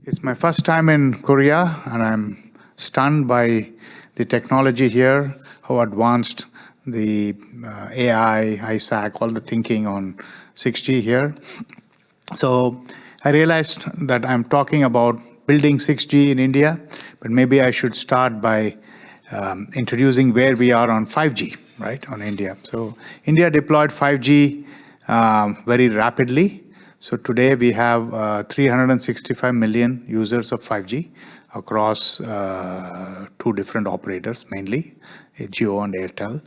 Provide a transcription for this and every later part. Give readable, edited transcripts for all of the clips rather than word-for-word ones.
It's my first time in Korea, and I'm stunned by the technology here, how advanced the AI, ISAC, all the thinking on 6G here. So I realized that I'm talking about building 6G in India, but maybe I should start by introducing where we are on 5G, right, on India. So India deployed 5G very rapidly. So today we have 365 million users of 5G across two different operators, mainly Jio and Airtel.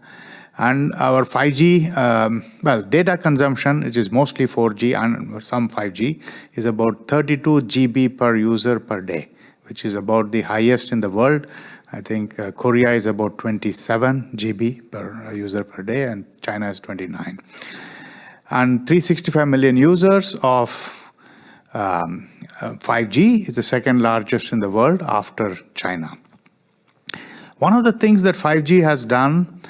And our 5G, data consumption, which is mostly 4G and some 5G, is about 32 GB per user per day, which is about the highest in the world. I think Korea is about 27 GB per user per day, and China is 29. And 365 million users of 5G is the second largest in the world after China. One of the things that 5G has done,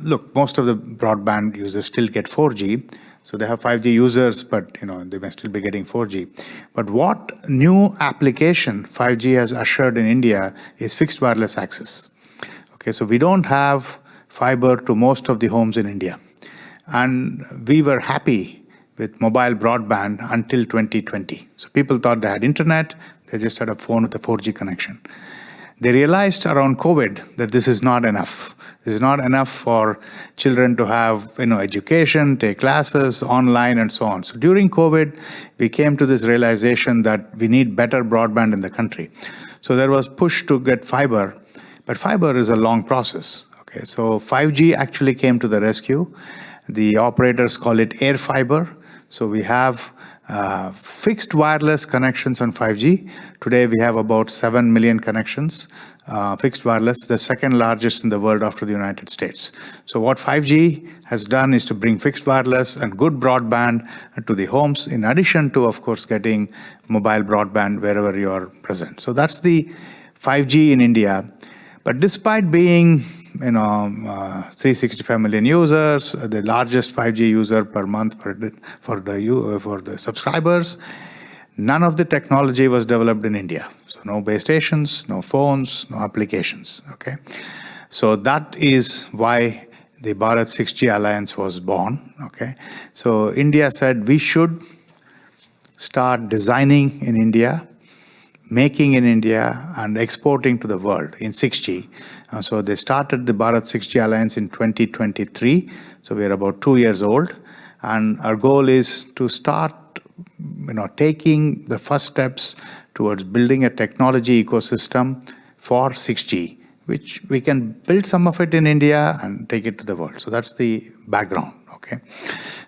look, most of the broadband users still get 4G, so they have 5G users, but they may still be getting 4G. But what new application 5G has ushered in India is fixed wireless access. Okay, so we don't have fiber to most of the homes in India. And we were happy with mobile broadband until 2020. So people thought they had internet, they just had a phone with a 4G connection. They realized around COVID that this is not enough. This is not enough for children to have education, take classes online and so on. So during COVID, we came to this realization that we need better broadband in the country. So there was push to get fiber, but fiber is a long process. Okay, so 5G actually came to the rescue. The operators call it air fiber. So we have fixed wireless connections on 5G. Today we have about 7 million connections, fixed wireless, the second largest in the world after the United States. So what 5G has done is to bring fixed wireless and good broadband to the homes, in addition to, of course, getting mobile broadband wherever you are present. So that's the 5G in India. But despite being 365 million users, the largest 5G user per month for the subscribers, none of the technology was developed in India. So no base stations, no phones, no applications. Okay, so that is why the Bharat 6G Alliance was born. Okay, so India said we should start designing in India, making in India, and exporting to the world in 6G. So they started the Bharat 6G Alliance in 2023. So we're about 2 years old. And our goal is to start taking the first steps towards building a technology ecosystem for 6G, which we can build some of it in India and take it to the world. So that's the background. Okay,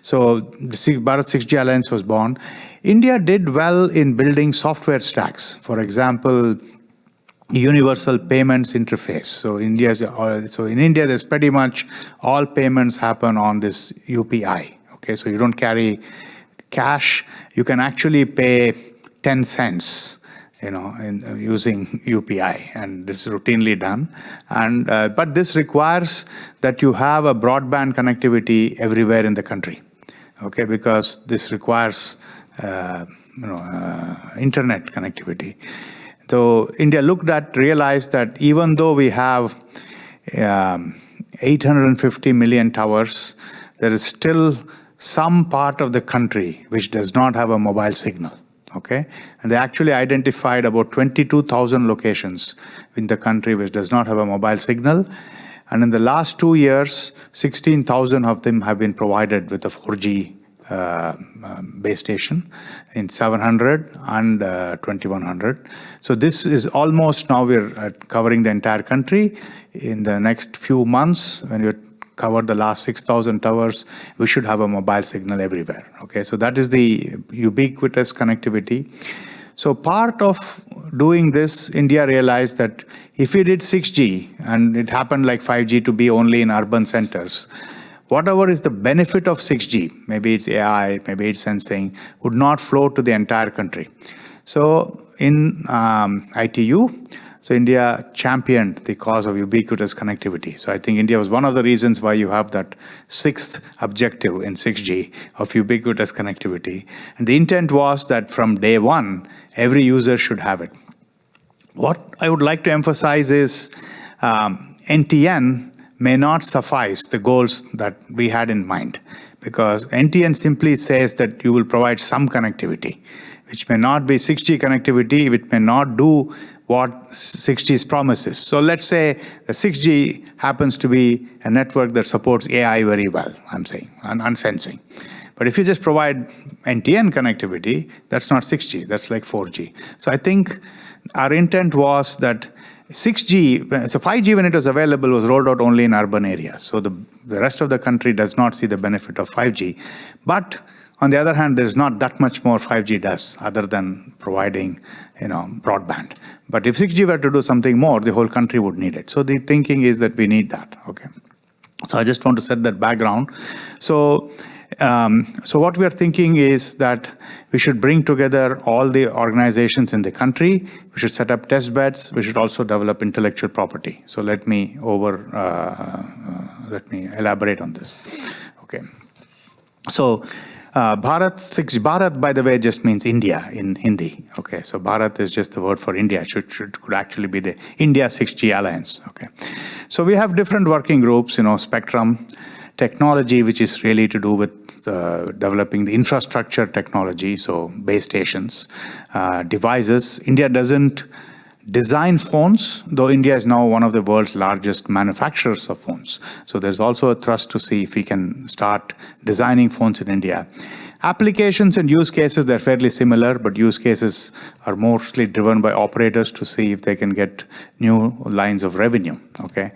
so the Bharat 6G Alliance was born. India did well in building software stacks. For example, universal payments interface. So in India, there's pretty much all payments happen on this UPI. Okay, so you don't carry cash. You can actually pay 10 cents. Using UPI, and this is routinely done. And but this requires that you have a broadband connectivity everywhere in the country, okay? Because this requires internet connectivity. So India realized that even though we have 850 million towers, there is still some part of the country which does not have a mobile signal. Okay, and they actually identified about 22,000 locations in the country which does not have a mobile signal. And in the last 2 years, 16,000 of them have been provided with a 4G base station in 700 and 2100. So this is almost, now we're covering the entire country. In the next few months, when we're covered the last 6,000 towers, we should have a mobile signal everywhere. Okay, so that is the ubiquitous connectivity. So part of doing this, India realized that if we did 6G, and it happened like 5G to be only in urban centers, whatever is the benefit of 6G, maybe it's AI, maybe it's sensing, would not flow to the entire country. So in ITU, So India championed the cause of ubiquitous connectivity. So I think India was one of the reasons why you have that sixth objective in 6G of ubiquitous connectivity. And the intent was that from day one, every user should have it. What I would like to emphasize is NTN may not suffice the goals that we had in mind, because NTN simply says that you will provide some connectivity, which may not be 6G connectivity, which may not do what 6G's promises. So let's say that 6G happens to be a network that supports AI very well, I'm saying, and sensing. But if you just provide NTN connectivity, that's not 6G, that's like 4G. So I think our intent was that 6G, so 5G when it was available was rolled out only in urban areas. So the rest of the country does not see the benefit of 5G. But on the other hand, there's not that much more 5G does other than providing, broadband. But if 6G were to do something more, the whole country would need it. So the thinking is that we need that, okay? So I just want to set that background. So what we are thinking is that we should bring together all the organizations in the country. We should set up test beds. We should also develop intellectual property. So let me elaborate on this. Okay. So Bharat, by the way, just means India in Hindi. Okay, so Bharat is just the word for India. Could actually be the India 6G Alliance. Okay, so we have different working groups. Spectrum, technology, which is really to do with developing the infrastructure technology, so base stations, devices. India doesn't design phones, though India is now one of the world's largest manufacturers of phones. So there's also a thrust to see if we can start designing phones in India. Applications and use cases, they're fairly similar, but use cases are mostly driven by operators to see if they can get new lines of revenue. Okay.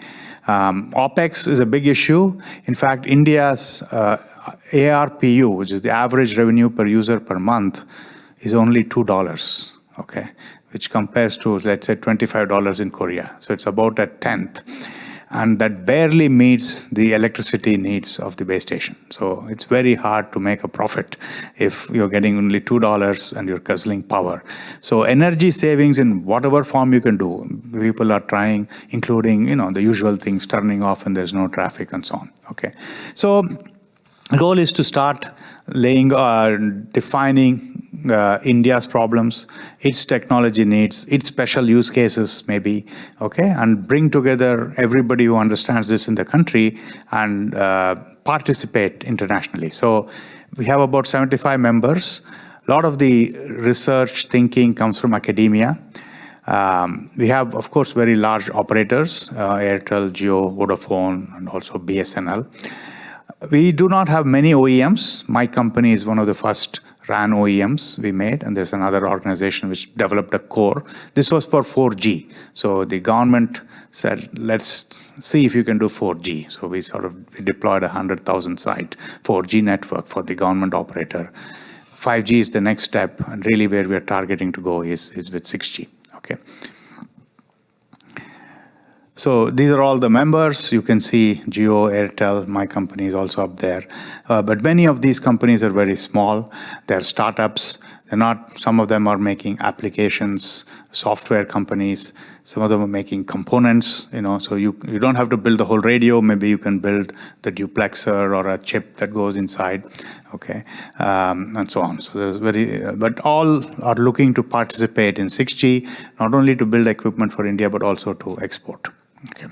OPEX is a big issue. In fact, India's ARPU, which is the average revenue per user per month, is only $2, okay, which compares to, let's say, $25 in Korea. So it's about a tenth. And that barely meets the electricity needs of the base station. So it's very hard to make a profit if you're getting only $2 and you're guzzling power. So energy savings in whatever form you can do, people are trying, including, the usual things, turning off when there's no traffic and so on. Okay. So the goal is to start defining India's problems, its technology needs, its special use cases maybe, okay, and bring together everybody who understands this in the country and participate internationally. So we have about 75 members. A lot of the research thinking comes from academia. We have, of course, very large operators, Airtel, Jio, Vodafone, and also BSNL. We do not have many OEMs. My company is one of the first RAN OEMs we made, and there's another organization which developed a core. This was for 4G. So the government said, let's see if you can do 4G. So we deployed a 100,000 site 4G network for the government operator. 5G is the next step, and really where we're targeting to go is with 6G. Okay. So these are all the members. You can see Jio, Airtel, my company is also up there. But many of these companies are very small. They're startups. Some of them are making applications, software companies. Some of them are making components, so you don't have to build the whole radio. Maybe you can build the duplexer or a chip that goes inside, okay, and so on. So but all are looking to participate in 6G, not only to build equipment for India, but also to export. Okay.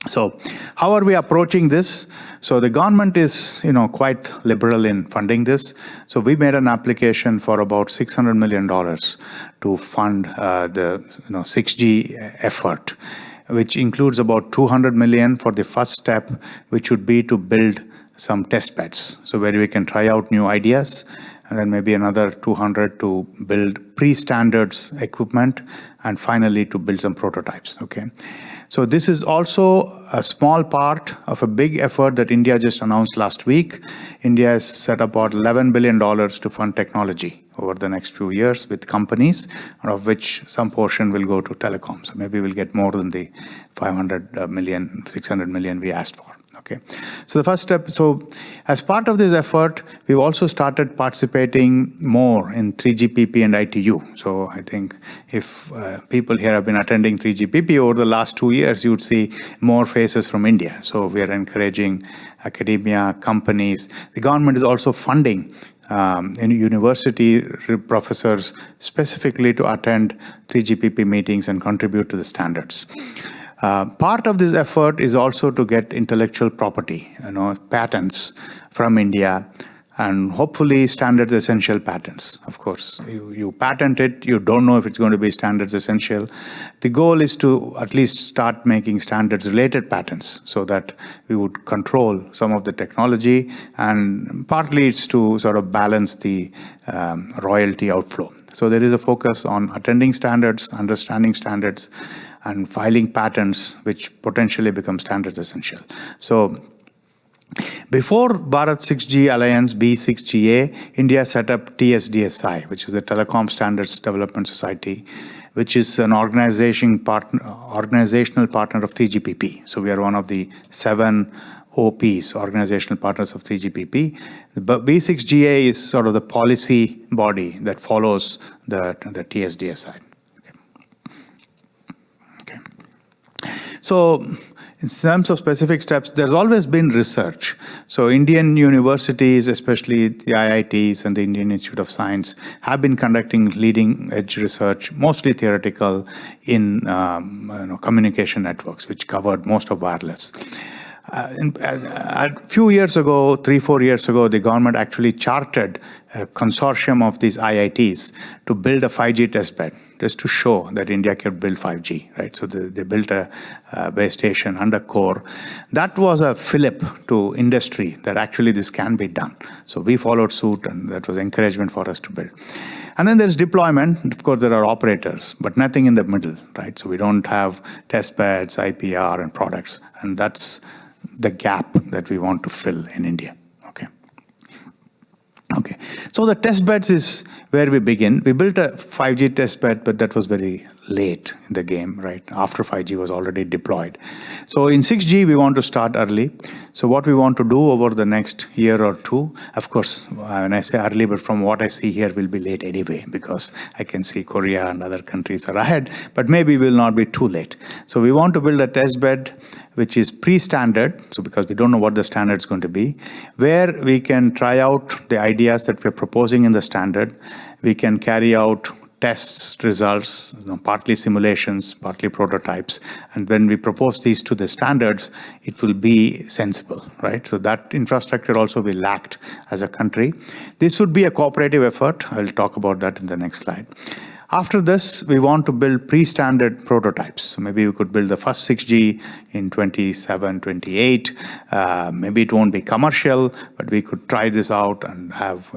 So how are we approaching this? So the government is, quite liberal in funding this. So we made an application for about $600 million to fund the 6G effort, which includes about $200 million for the first step, which would be to build some test beds. So where we can try out new ideas, and then maybe another 200 to build pre-standards equipment, and finally to build some prototypes, okay? So this is also a small part of a big effort that India just announced last week. India has set about $11 billion to fund technology over the next few years with companies, of which some portion will go to telecom. So maybe we'll get more than the 500 million, 600 million we asked for. Okay, so the first step, so as part of this effort, we've also started participating more in 3GPP and ITU. So I think if people here have been attending 3GPP over the last 2 years, you would see more faces from India. So we are encouraging academia, companies. The government is also funding university professors specifically to attend 3GPP meetings and contribute to the standards. Part of this effort is also to get intellectual property, patents from India, and hopefully standards essential patents. Of course, you patent it, you don't know if it's going to be standards essential. The goal is to at least start making standards related patents so that we would control some of the technology, and partly it's to sort of balance the royalty outflow. So there is a focus on attending standards, understanding standards, and filing patents which potentially become standards essential. So before Bharat 6G Alliance B6GA, India set up TSDSI, which is the Telecom Standards Development Society, which is an organizational partner of 3GPP. So we are one of the 7 OPs, organizational partners of 3GPP. But B6GA is sort of the policy body that follows the TSDSI. So in terms of specific steps, there's always been research. So Indian universities, especially the IITs and the Indian Institute of Science, have been conducting leading edge research, mostly theoretical, in communication networks, which covered most of wireless. A few years ago, 3-4 years ago, the government actually chartered a consortium of these IITs to build a 5G testbed, just to show that India could build 5G, right? So they built a base station under core. That was a fillip to industry that actually this can be done. So we followed suit, and that was encouragement for us to build. And then there's deployment. Of course, there are operators, but nothing in the middle, right? So we don't have test beds, IPR, and products, and that's the gap that we want to fill in India. Okay. So the test beds is where we begin. We built a 5G test bed, but that was very late in the game, right? After 5G was already deployed. So in 6G, we want to start early. So what we want to do over the next year or two, of course, when I say early, but from what I see here, will be late anyway, because I can see Korea and other countries are ahead, but maybe will not be too late. So we want to build a test bed which is pre-standard, so because we don't know what the standard is going to be, where we can try out the ideas that we're proposing in the standard. We can carry out tests, results, partly simulations, partly prototypes. And when we propose these to the standards, it will be sensible, right? So that infrastructure also we lacked as a country. This would be a cooperative effort. I'll talk about that in the next slide. After this, we want to build pre-standard prototypes. So maybe we could build the first 6G in 27, 28. Maybe it won't be commercial, but we could try this out and have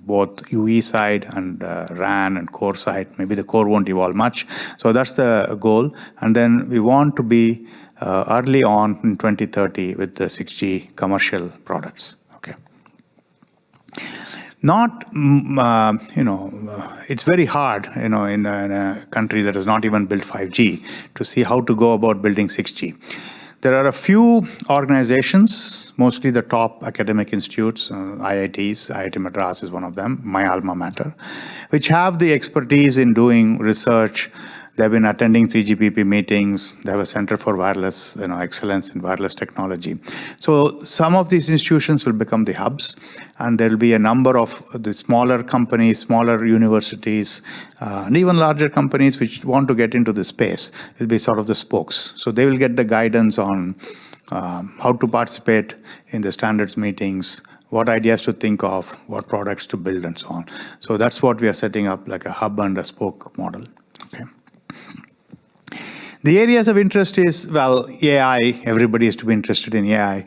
both UE side and RAN and core side. Maybe the core won't evolve much. So that's the goal. And then we want to be early on in 2030 with the 6G commercial products. Not, it's very hard, in a country that has not even built 5G to see how to go about building 6G. There are a few organizations, mostly the top academic institutes, IITs, IIT Madras is one of them, my alma mater, which have the expertise in doing research. They've been attending 3GPP meetings. They have a Center for Wireless, excellence in wireless technology. So some of these institutions will become the hubs, and there will be a number of the smaller companies, smaller universities, and even larger companies which want to get into the space. Will be sort of the spokes. So they will get the guidance on how to participate in the standards meetings, what ideas to think of, what products to build, and so on. So that's what we are setting up, like a hub and a spoke model. Okay. The areas of interest is, AI. Everybody is to be interested in AI.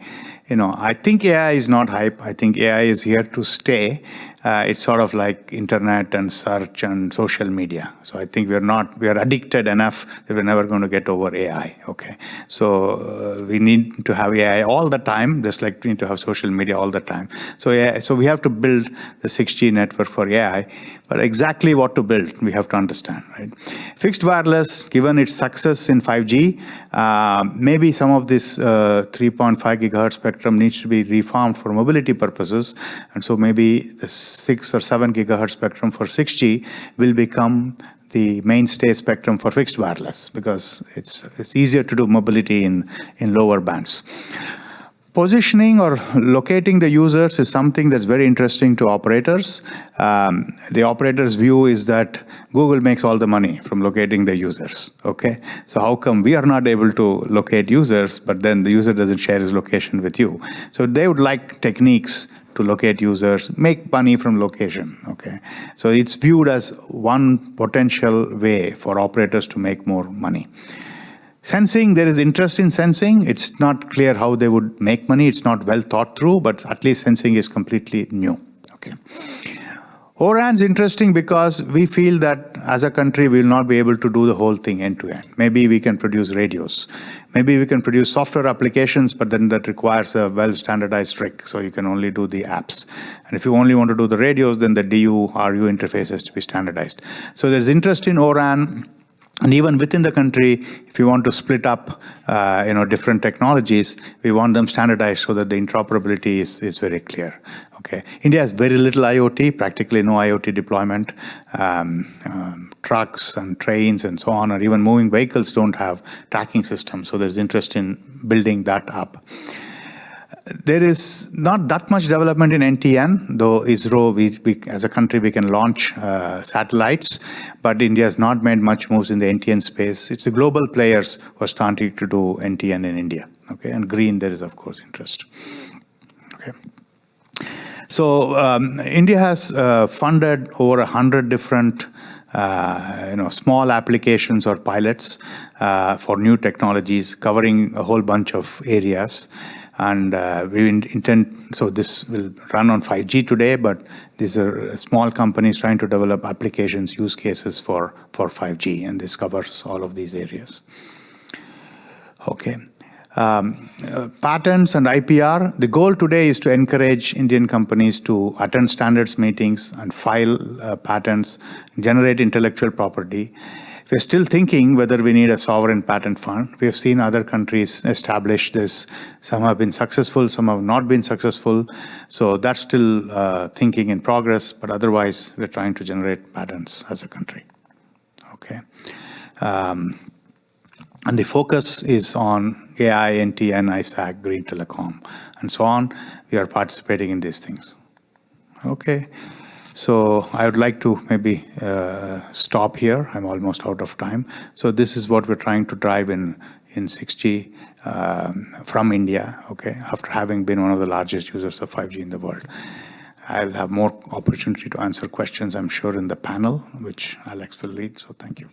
I think AI is not hype. I think AI is here to stay. it's sort of like internet and search and social media. So I think we are addicted enough that we're never going to get over AI. Okay, so we need to have AI all the time, just like we need to have social media all the time. So we have to build the 6G network for AI, but exactly what to build, we have to understand, right? Fixed wireless, given its success in 5G, maybe some of this 3.5 gigahertz spectrum needs to be reformed for mobility purposes, and so maybe the 6 or 7 gigahertz spectrum for 6G will become the mainstay spectrum for fixed wireless, because it's easier to do mobility in lower bands. Positioning or locating the users is something that's very interesting to operators. The operator's view is that Google makes all the money from locating the users, okay? So how come we are not able to locate users, but then the user doesn't share his location with you? So they would like techniques to locate users, make money from location, okay? So it's viewed as one potential way for operators to make more money. Sensing, there is interest in sensing. It's not clear how they would make money. It's not well thought through, but at least sensing is completely new. Okay. O-RAN's interesting because we feel that as a country, we will not be able to do the whole thing end to end. Maybe we can produce radios. Maybe we can produce software applications, but then that requires a well-standardized trick, so you can only do the apps. And if you only want to do the radios, then the DU, RU interface has to be standardized. So there's interest in O-RAN. And even within the country, if you want to split up, different technologies, we want them standardized so that the interoperability is very clear. Okay, India has very little IoT, practically no IoT deployment. Trucks and trains and so on, or even moving vehicles don't have tracking systems. So there's interest in building that up. There is not that much development in NTN, though ISRO, we as a country, we can launch satellites, but India has not made much moves in the NTN space. It's the global players who are starting to do NTN in India. Okay, and green, there is, of course, interest. Okay. So India has funded over 100 different small applications or pilots for new technologies covering a whole bunch of areas. And we intend, so this will run on 5G today, but these are small companies trying to develop applications, use cases for 5G, and this covers all of these areas. Okay. Patents and IPR, the goal today is to encourage Indian companies to attend standards meetings and file patents, generate intellectual property. We're still thinking whether we need a sovereign patent fund. We have seen other countries establish this. Some have been successful, some have not been successful. So that's still thinking in progress, but otherwise we're trying to generate patents as a country. Okay. And the focus is on AI, NTN, ISAC, green telecom, and so on. We are participating in these things. Okay. So I would like to maybe stop here. I'm almost out of time. So this is what we're trying to drive in 6G from India, okay, after having been one of the largest users of 5G in the world. I'll have more opportunity to answer questions, I'm sure, in the panel, which Alex will lead. So thank you.